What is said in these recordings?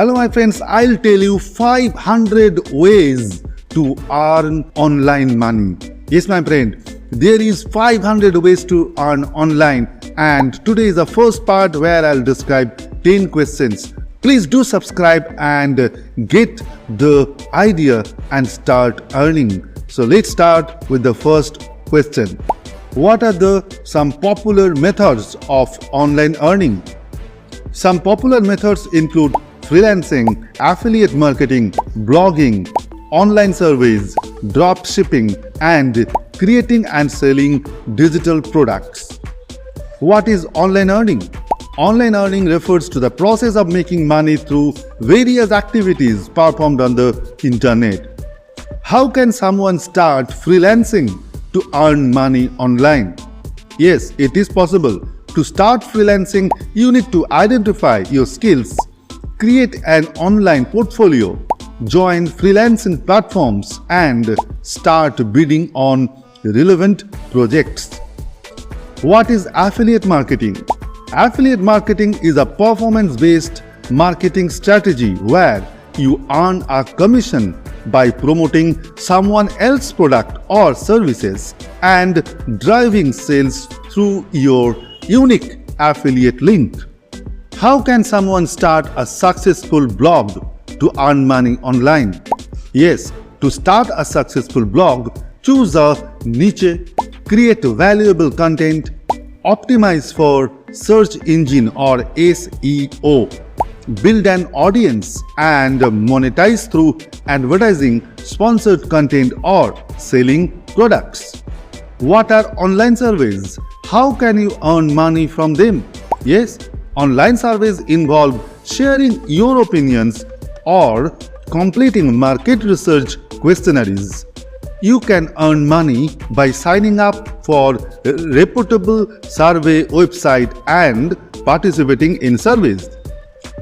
Hello my friends, I'll tell you 500 ways to earn online money. Yes my friend, there is 500 ways to earn online, and today is the first part where I'll describe 10 questions. Please do subscribe and get the idea and start earning. So let's start with the first question. What are some popular methods of online earning? Some popular methods include freelancing, affiliate marketing, blogging, online surveys, dropshipping, and creating and selling digital products. What is online earning? Online earning refers to the process of making money through various activities performed on the internet. How can someone start freelancing to earn money online? Yes, it is possible. To start freelancing, you need to identify your skills, create an online portfolio, join freelancing platforms, and start bidding on relevant projects. What is affiliate marketing? Affiliate marketing is a performance-based marketing strategy where you earn a commission by promoting someone else's product or services and driving sales through your unique affiliate link. How can someone start a successful blog to earn money online? Yes, to start a successful blog, choose a niche, create valuable content, optimize for search engine or SEO, build an audience, and monetize through advertising, sponsored content, or selling products. What are online surveys? How can you earn money from them? Yes, online surveys involve sharing your opinions or completing market research questionnaires. You can earn money by signing up for a reputable survey website and participating in surveys.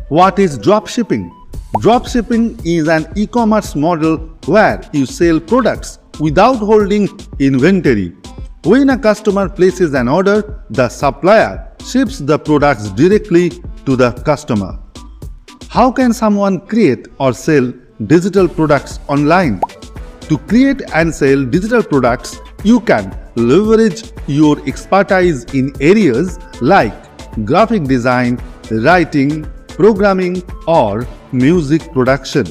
What is dropshipping? Dropshipping is an e-commerce model where you sell products without holding inventory. When a customer places an order, the supplier ships the products directly to the customer. How can someone create or sell digital products online? To create and sell digital products, you can leverage your expertise in areas like graphic design, writing, programming, or music production.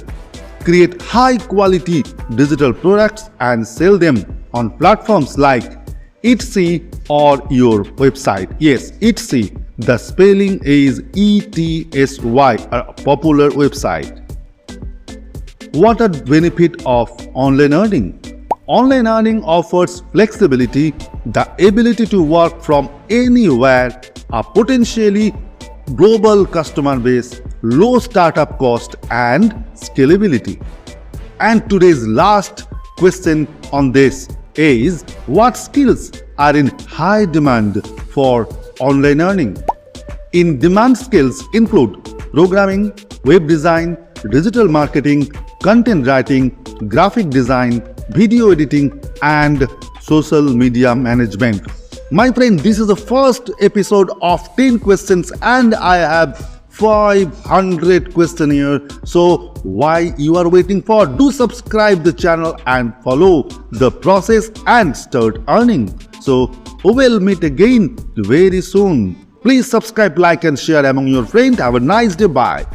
Create high-quality digital products and sell them on platforms like Etsy or your website. Yes, Etsy. The spelling is ETSY, a popular website. What are the benefits of online earning? Online earning offers flexibility, the ability to work from anywhere, a potentially global customer base, low startup cost, and scalability. And today's last question on this is, what skills are in high demand for online earning? In demand skills include programming, web design, digital marketing, content writing, graphic design, video editing, and social media management. My friend, this is the first episode of 10 questions and I have 500 questions here. So why you are waiting for? Do subscribe the channel and follow the process and start earning. So we will meet again very soon. Please subscribe, like and share among your friends. Have a nice day. Bye.